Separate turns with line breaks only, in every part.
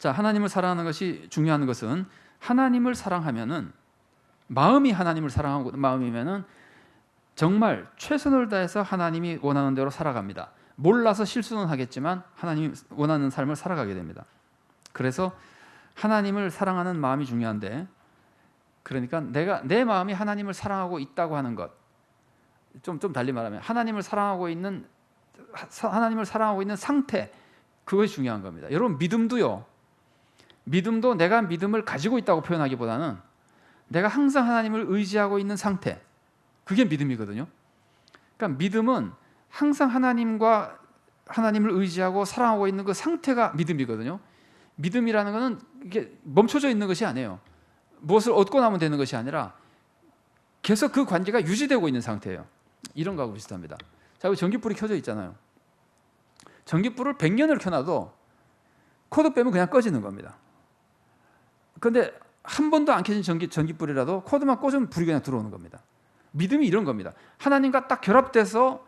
자, 하나님을 사랑하는 것이 중요한 것은 하나님을 사랑하면은 마음이 하나님을 사랑하고 마음이면은 정말 최선을 다해서 하나님이 원하는 대로 살아갑니다. 몰라서 실수는 하겠지만 하나님이 원하는 삶을 살아가게 됩니다. 그래서 하나님을 사랑하는 마음이 중요한데, 그러니까 내 마음이 하나님을 사랑하고 있다고 하는 것, 좀 달리 말하면 하나님을 사랑하고 있는 상태, 그것이 중요한 겁니다. 여러분, 믿음도 내가 믿음을 가지고 있다고 표현하기보다는 내가 항상 하나님을 의지하고 있는 상태, 그게 믿음이거든요. 그러니까 믿음은 항상 하나님을 의지하고 사랑하고 있는 그 상태가 믿음이거든요. 믿음이라는 것은 이게 멈춰져 있는 것이 아니에요. 무엇을 얻고 나면 되는 것이 아니라 계속 그 관계가 유지되고 있는 상태예요. 이런 거하고 비슷합니다. 자, 여기 전기불이 켜져 있잖아요. 전기불을 100년을 켜놔도 코드 빼면 그냥 꺼지는 겁니다. 그런데 한 번도 안 켜진 전기불이라도 코드만 꽂으면 불이 그냥 들어오는 겁니다. 믿음이 이런 겁니다. 하나님과 딱 결합돼서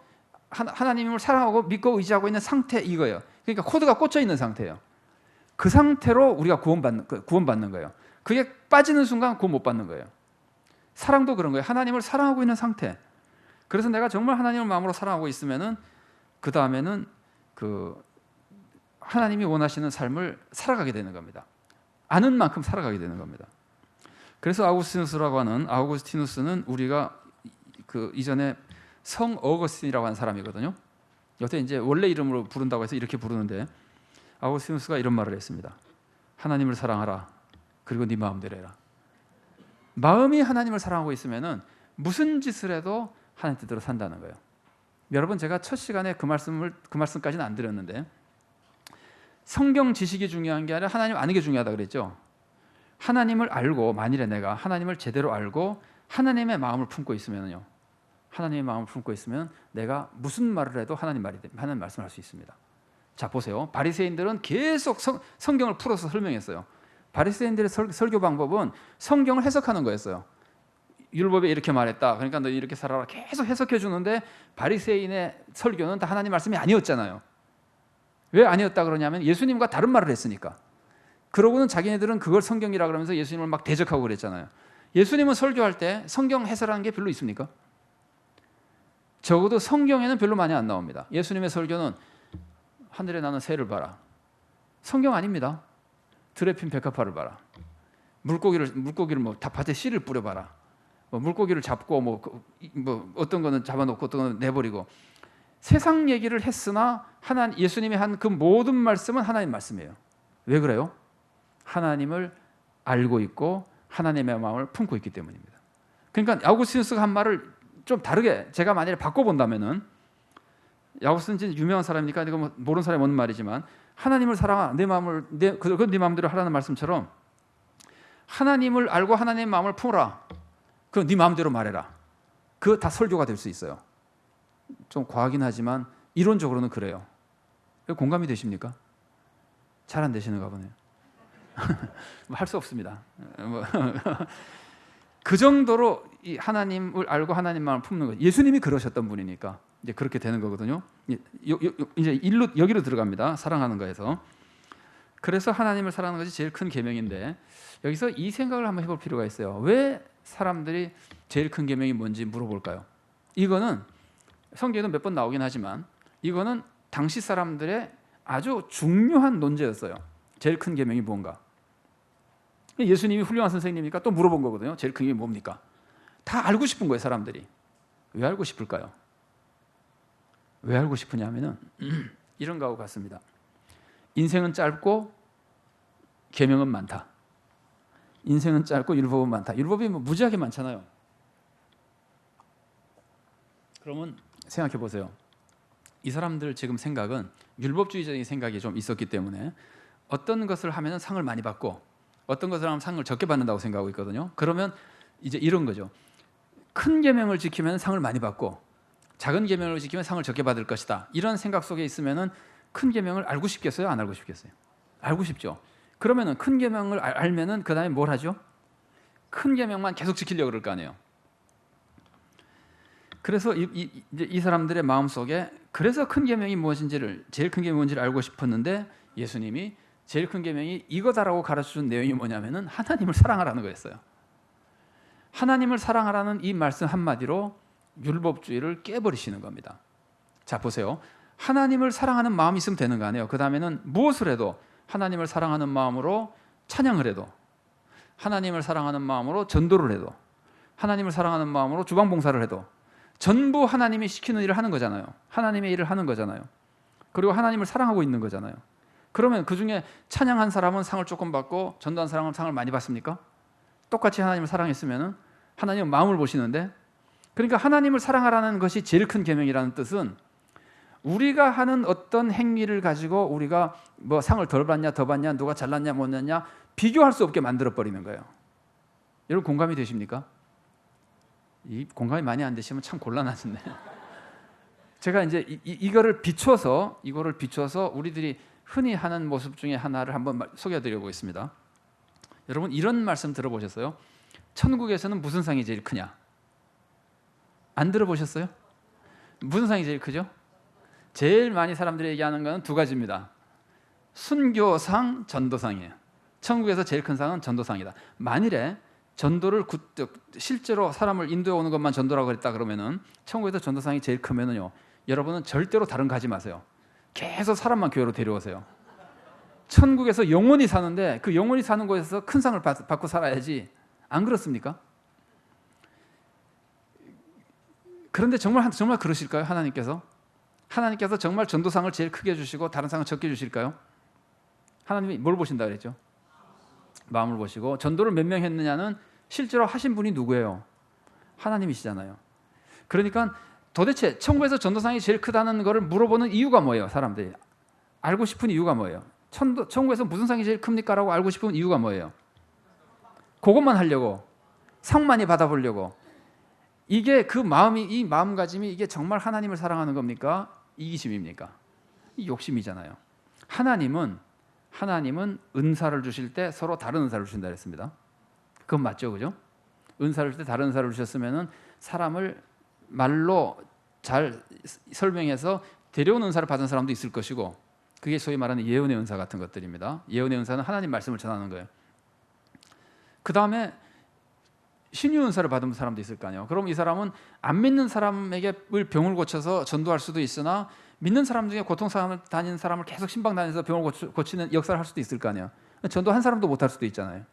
하나님을 사랑하고 믿고 의지하고 있는 상태, 이거예요. 그러니까 코드가 꽂혀 있는 상태예요. 그 상태로 우리가 구원받는 거예요. 그게 빠지는 순간 구원 못 받는 거예요. 사랑도 그런 거예요. 하나님을 사랑하고 있는 상태. 그래서 내가 정말 하나님을 마음으로 사랑하고 있으면은 그 다음에는 하나님이 원하시는 삶을 살아가게 되는 겁니다. 아는 만큼 살아가게 되는 겁니다. 그래서 아우구스티누스는 우리가 이전에 성 어거스틴이라고 하는 사람이거든요. 여태 이제 원래 이름으로 부른다고 해서 이렇게 부르는데, 아우구스티누스가 이런 말을 했습니다. 하나님을 사랑하라. 그리고 네 마음대로 해라. 마음이 하나님을 사랑하고 있으면은 무슨 짓을 해도 하나님 뜻대로 산다는 거예요. 여러분, 제가 첫 시간에 그 말씀까지는 안 드렸는데, 성경 지식이 중요한 게 아니라 하나님 아는 게 중요하다 그랬죠. 하나님을 알고, 만일에 내가 하나님을 제대로 알고 하나님의 마음을 품고 있으면요, 하나님의 마음을 품고 있으면 내가 무슨 말을 해도 하나님 말씀을 할 수 있습니다. 자, 보세요. 바리새인들은 계속 성경을 풀어서 설명했어요. 바리새인들의 설교 방법은 성경을 해석하는 거였어요. 율법에 이렇게 말했다, 그러니까 너 이렇게 살아라, 계속 해석해 주는데 바리새인의 설교는 다 하나님 말씀이 아니었잖아요. 왜 아니었다 그러냐면 예수님과 다른 말을 했으니까. 그러고는 자기네들은 그걸 성경이라 그러면서 예수님을 막 대적하고 그랬잖아요. 예수님은 설교할 때 성경 해설하는 게 별로 있습니까? 적어도 성경에는 별로 많이 안 나옵니다. 예수님의 설교는 하늘에 나는 새를 봐라. 성경 아닙니다. 들에 핀 백합화를 봐라. 물고기를 다 밭에 씨를 뿌려봐라. 물고기를 잡고 어떤 거는 잡아놓고 어떤 거는 내버리고, 세상 얘기를 했으나 예수님이 한 그 모든 말씀은 하나님 말씀이에요. 왜 그래요? 하나님을 알고 있고 하나님의 마음을 품고 있기 때문입니다. 그러니까 아우구스티누스가 한 말을 좀 다르게 제가 만약에 바꿔본다면은, 아우구스티누스는 유명한 사람이니까 이거 모르는 사람이 없는 말이지만, 하나님을 사랑하, 내 마음을 그건 네 마음대로 하라는 말씀처럼, 하나님을 알고 하나님의 마음을 품어라. 그건 네 마음대로 말해라. 그거 다 설교가 될 수 있어요. 좀 과하긴 하지만 이론적으로는 그래요. 공감이 되십니까? 잘 안 되시는가 보네요. 할 수 없습니다. 그 정도로 이 하나님을 알고 하나님 마음을 품는 거예요. 예수님이 그러셨던 분이니까 이제 그렇게 되는 거거든요. 이제 여기로 들어갑니다. 사랑하는 거에서. 그래서 하나님을 사랑하는 것이 제일 큰 계명인데, 여기서 이 생각을 한번 해볼 필요가 있어요. 왜 사람들이 제일 큰 계명이 뭔지 물어볼까요? 이거는 성경에도 몇 번 나오긴 하지만 이거는 당시 사람들의 아주 중요한 논제였어요. 제일 큰 계명이 뭔가. 예수님이 훌륭한 선생님이니까 또 물어본 거거든요. 제일 큰 게 뭡니까? 다 알고 싶은 거예요, 사람들이. 왜 알고 싶을까요? 왜 알고 싶으냐면은 이런 거하고 같습니다. 인생은 짧고 계명은 많다. 인생은 짧고 율법은 많다. 율법이 무지하게 많잖아요. 그러면 생각해 보세요. 이 사람들 지금 생각은 율법주의적인 생각이 좀 있었기 때문에 어떤 것을 하면 상을 많이 받고 어떤 것을 하면 상을 적게 받는다고 생각하고 있거든요. 그러면 이제 이런 거죠. 큰 계명을 지키면 상을 많이 받고 작은 계명을 지키면 상을 적게 받을 것이다. 이런 생각 속에 있으면은 큰 계명을 알고 싶겠어요? 안 알고 싶겠어요? 알고 싶죠. 그러면은 큰 계명을 알면은 그 다음에 뭘 하죠? 큰 계명만 계속 지키려고 그럴 거 아니에요. 그래서 이 사람들의 마음 속에 그래서 큰 계명이 무엇인지를, 제일 큰 계명이 뭔지를 알고 싶었는데 예수님이 제일 큰 계명이 이거다라고 가르쳐준 내용이 뭐냐면은 하나님을 사랑하라는 거였어요. 하나님을 사랑하라는 이 말씀 한마디로 율법주의를 깨버리시는 겁니다. 자, 보세요. 하나님을 사랑하는 마음이 있으면 되는 거 아니에요. 그 다음에는 무엇을 해도 하나님을 사랑하는 마음으로 찬양을 해도, 하나님을 사랑하는 마음으로 전도를 해도, 하나님을 사랑하는 마음으로 주방봉사를 해도 전부 하나님이 시키는 일을 하는 거잖아요. 하나님의 일을 하는 거잖아요. 그리고 하나님을 사랑하고 있는 거잖아요. 그러면 그 중에 찬양한 사람은 상을 조금 받고 전도한 사람은 상을 많이 받습니까? 똑같이 하나님을 사랑했으면 하나님은 마음을 보시는데, 그러니까 하나님을 사랑하라는 것이 제일 큰 계명이라는 뜻은 우리가 하는 어떤 행위를 가지고 우리가 뭐 상을 덜 받냐 더 받냐 누가 잘났냐 못났냐 비교할 수 없게 만들어 버리는 거예요. 여러분 공감이 되십니까? 이 공감이 많이 안 되시면 참 곤란하신데 제가 이제 이거를 비춰서 우리들이 흔히 하는 모습 중에 하나를 한번 소개해드리고 있습니다. 여러분 이런 말씀 들어보셨어요? 천국에서는 무슨 상이 제일 크냐? 안 들어보셨어요? 무슨 상이 제일 크죠? 제일 많이 사람들이 얘기하는 것은 두 가지입니다. 순교상, 전도상이에요. 천국에서 제일 큰 상은 전도상이다. 만일에 전도를 실제로 사람을 인도해 오는 것만 전도라고 했다 그러면은 천국에서 전도상이 제일 크면은요, 여러분은 절대로 다른 거 하지 마세요. 계속 사람만 교회로 데려오세요. 천국에서 영원히 사는데 그 영원히 사는 곳에서 큰 상을 받고 살아야지. 안 그렇습니까? 그런데 정말 그러실까요? 하나님께서 정말 전도상을 제일 크게 주시고 다른 상을 적게 주실까요? 하나님이 뭘 보신다 그랬죠? 마음을 보시고. 전도를 몇 명 했느냐는 실제로 하신 분이 누구예요? 하나님이시잖아요. 그러니까 도대체 천국에서 전도상이 제일 크다는 것을 물어보는 이유가 뭐예요? 사람들이 알고 싶은 이유가 뭐예요? 천국에서 무슨 상이 제일 큽니까? 라고 알고 싶은 이유가 뭐예요? 그것만 하려고, 상 많이 받아보려고. 이게 그 마음이, 이 마음가짐이 이게 정말 하나님을 사랑하는 겁니까? 이기심입니까? 이 욕심이잖아요. 하나님은 은사를 주실 때 서로 다른 은사를 주신다 그랬습니다. 그건 맞죠, 그죠? 은사를 줄 때 다른 은사를 주셨으면은 사람을 말로 잘 설명해서 데려온 은사를 받은 사람도 있을 것이고, 그게 소위 말하는 예언의 은사 같은 것들입니다. 예언의 은사는 하나님 말씀을 전하는 거예요. 그 다음에 신유 은사를 받은 사람도 있을 거 아니에요. 그럼 이 사람은 안 믿는 사람에게 병을 고쳐서 전도할 수도 있으나 믿는 사람 중에 고통상을 다니는 사람을 계속 신방 다니면서 병을 고치는 역사를 할 수도 있을 거 아니에요. 전도 한 사람도 못 할 수도 있잖아요.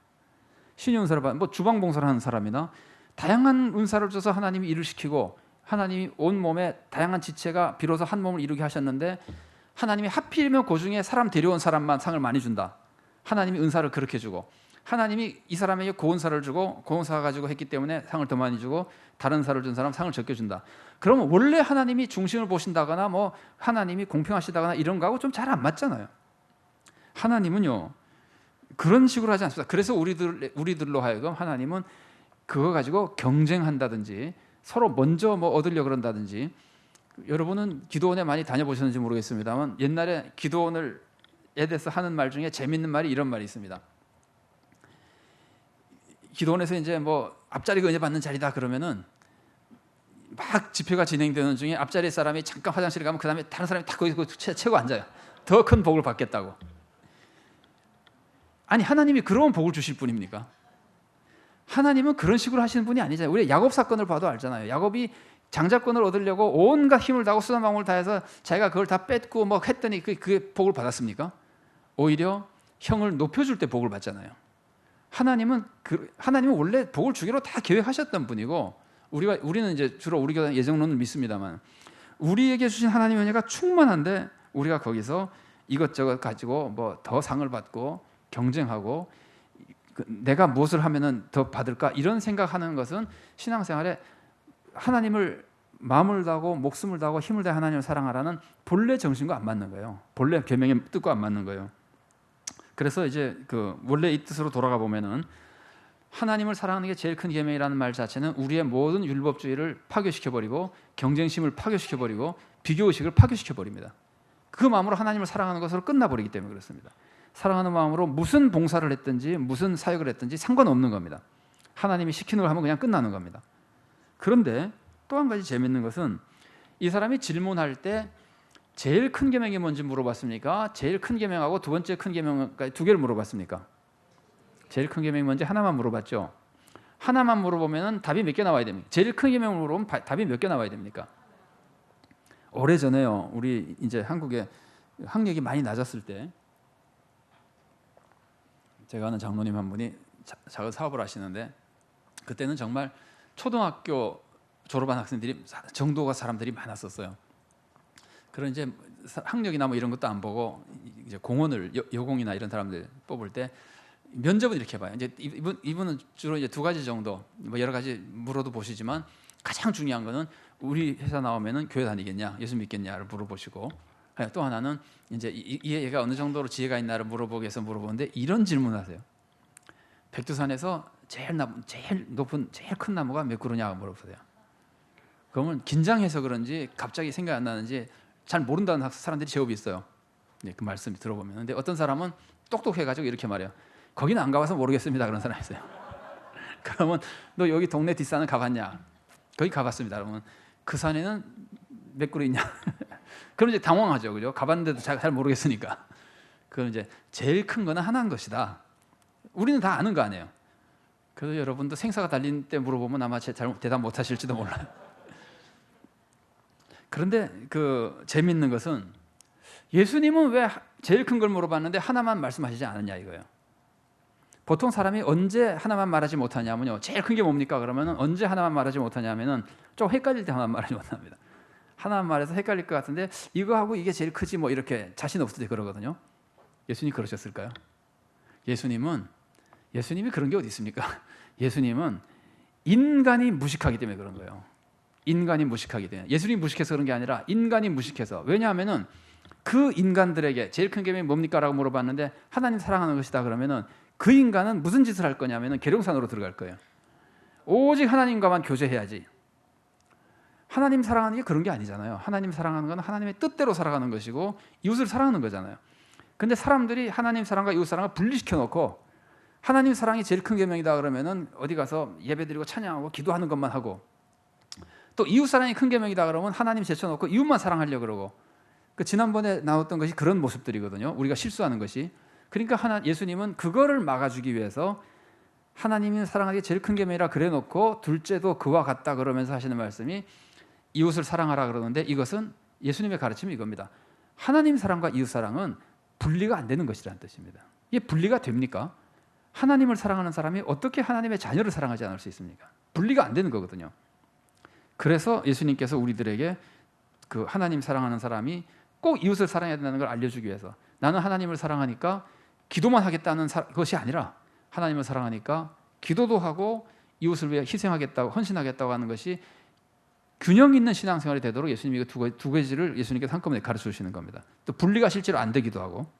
신유 은사를 받은 뭐 주방 봉사를 하는 사람이나 다양한 은사를 줘서 하나님이 일을 시키고, 하나님이 온 몸에 다양한 지체가 비로소 한 몸을 이루게 하셨는데 하나님이 하필이면 그 중에 사람 데려온 사람만 상을 많이 준다. 하나님이 은사를 그렇게 주고, 하나님이 이 사람에게 고은사를 주고 고은사 가지고 했기 때문에 상을 더 많이 주고 다른 사를 준 사람 상을 적게 준다. 그러면 원래 하나님이 중심을 보신다거나 뭐 하나님이 공평하시다거나 이런 거하고 좀 잘 안 맞잖아요. 하나님은요 그런 식으로 하지 않습니다. 그래서 우리들로 하여금 하나님은 그거 가지고 경쟁한다든지 서로 먼저 뭐 얻으려고 그런다든지. 여러분은 기도원에 많이 다녀보셨는지 모르겠습니다만 옛날에 기도원에 대해서 하는 말 중에 재밌는 말이 이런 말이 있습니다. 기도원에서 이제 뭐 앞자리가 은혜 받는 자리다 그러면은 막 집회가 진행되는 중에 앞자리 사람이 잠깐 화장실에 가면 그 다음에 다른 사람이 다 거기서 채고 앉아요. 더 큰 복을 받겠다고. 아니 하나님이 그런 복을 주실 분입니까? 하나님은 그런 식으로 하시는 분이 아니잖아요. 우리 야곱 사건을 봐도 알잖아요. 야곱이 장자권을 얻으려고 온갖 힘을 다하고 수다 마음을 다해서 자기가 그걸 다 뺏고 뭐 했더니 그게 복을 받았습니까? 오히려 형을 높여줄 때 복을 받잖아요. 하나님은 원래 복을 주기로 다 계획하셨던 분이고, 우리는 이제 주로 우리 교회 예정론을 믿습니다만 우리에게 주신 하나님의 은혜가 충만한데 우리가 거기서 이것저것 가지고 뭐 더 상을 받고 경쟁하고 내가 무엇을 하면은 더 받을까 이런 생각하는 것은 신앙생활에 하나님을 마음을 다하고 목숨을 다하고 힘을 다해 하나님을 사랑하라는 본래 정신과 안 맞는 거예요. 본래 계명의 뜻과 안 맞는 거예요. 그래서 이제 원래 이 뜻으로 돌아가 보면은 하나님을 사랑하는 게 제일 큰 계명이라는 말 자체는 우리의 모든 율법주의를 파괴시켜 버리고 경쟁심을 파괴시켜 버리고 비교의식을 파괴시켜 버립니다. 그 마음으로 하나님을 사랑하는 것으로 끝나 버리기 때문에 그렇습니다. 사랑하는 마음으로 무슨 봉사를 했든지 무슨 사역을 했든지 상관없는 겁니다. 하나님이 시키는 걸 하면 그냥 끝나는 겁니다. 그런데 또 한 가지 재밌는 것은 이 사람이 질문할 때 제일 큰 계명이 뭔지 물어봤습니까? 제일 큰 계명하고 두 번째 큰 계명까지 두 개를 물어봤습니까? 제일 큰 계명이 뭔지 하나만 물어봤죠. 하나만 물어보면 답이 몇 개 나와야 됩니까? 제일 큰 계명을 물어보면 답이 몇 개 나와야 됩니까? 오래전에요. 우리 이제 한국에 학력이 많이 낮았을 때 제가 아는 장로님 한 분이 작은 사업을 하시는데 그때는 정말 초등학교 졸업한 학생들이 정도가 사람들이 많았었어요. 그런 이제 학력이나 뭐 이런 것도 안 보고 이제 공원을 여공이나 이런 사람들 뽑을 때 면접은 이렇게 봐요. 이제 이분은 주로 이제 두 가지 정도, 뭐 여러 가지 물어도 보시지만 가장 중요한 거는 우리 회사 나오면은 교회 다니겠냐, 예수 믿겠냐를 물어보시고, 또 하나는 이제 얘가 어느 정도로 지혜가 있나를 물어보기 위해서 물어보는데 이런 질문하세요. 백두산에서 제일 높은 제일 큰 나무가 몇 그루냐고 물어보세요. 그러면 긴장해서 그런지 갑자기 생각이 안 나는지 잘 모른다는 사람들이 제법 있어요. 네, 그 말씀 들어보면. 근데 어떤 사람은 똑똑해가지고 이렇게 말해요. 거기는 안 가봐서 모르겠습니다. 그런 사람이 있어요. 그러면 너 여기 동네 뒷산은 가봤냐? 거기 가봤습니다. 그러면 그 산에는 몇 그루 있냐? 그럼 이제 당황하죠, 그죠? 가봤는데도 잘 모르겠으니까. 그럼 이제 제일 큰 거는 하나인 것이다. 우리는 다 아는 거 아니에요. 그래서 여러분도 생사가 달린 때 물어보면 아마 잘 대답 못하실지도 몰라요. 그런데 그 재밌는 것은 예수님은 왜 제일 큰 걸 물어봤는데 하나만 말씀하시지 않았냐 이거예요. 보통 사람이 언제 하나만 말하지 못하냐면요, 제일 큰 게 뭡니까? 그러면 언제 하나만 말하지 못하냐면은 좀 헷갈릴 때 하나만 말하지 못합니다. 하나만 말해서 헷갈릴 것 같은데 이거하고 이게 제일 크지 뭐 이렇게 자신 없을 때 그러거든요. 예수님 그러셨을까요? 예수님이 그런 게 어디 있습니까? 예수님은 인간이 무식하기 때문에 그런 거예요. 인간이 무식하기 때문에. 예수님이 무식해서 그런 게 아니라 인간이 무식해서. 왜냐하면은 그 인간들에게 제일 큰 계명이 뭡니까? 라고 물어봤는데 하나님 사랑하는 것이다 그러면은 그 인간은 무슨 짓을 할 거냐면은 계룡산으로 들어갈 거예요. 오직 하나님과만 교제해야지. 하나님 사랑하는 게 그런 게 아니잖아요. 하나님 사랑하는 건 하나님의 뜻대로 살아가는 것이고 이웃을 사랑하는 거잖아요. 근데 사람들이 하나님 사랑과 이웃 사랑을 분리시켜 놓고 하나님 사랑이 제일 큰 계명이다 그러면은 어디 가서 예배드리고 찬양하고 기도하는 것만 하고, 또 이웃 사랑이 큰 계명이다 그러면 하나님 제쳐놓고 이웃만 사랑하려고 그러고, 그 지난번에 나왔던 것이 그런 모습들이거든요. 우리가 실수하는 것이. 그러니까 예수님은 그거를 막아주기 위해서 하나님이 사랑하기 제일 큰 계명이라 그래놓고 둘째도 그와 같다 그러면서 하시는 말씀이 이웃을 사랑하라 그러는데, 이것은 예수님의 가르침이 이겁니다. 하나님 사랑과 이웃 사랑은 분리가 안 되는 것이라는 뜻입니다. 이게 분리가 됩니까? 하나님을 사랑하는 사람이 어떻게 하나님의 자녀를 사랑하지 않을 수 있습니까? 분리가 안 되는 거거든요. 그래서 예수님께서 우리들에게 그 하나님 사랑하는 사람이 꼭 이웃을 사랑해야 된다는 걸 알려주기 위해서, 나는 하나님을 사랑하니까 기도만 하겠다는 것이 아니라 하나님을 사랑하니까 기도도 하고 이웃을 위해 희생하겠다고, 헌신하겠다고 하는 것이 균형 있는 신앙생활이 되도록 예수님이 두 가지를 예수님께서 한꺼번에 가르쳐 주시는 겁니다. 또 분리가 실제로 안 되기도 하고.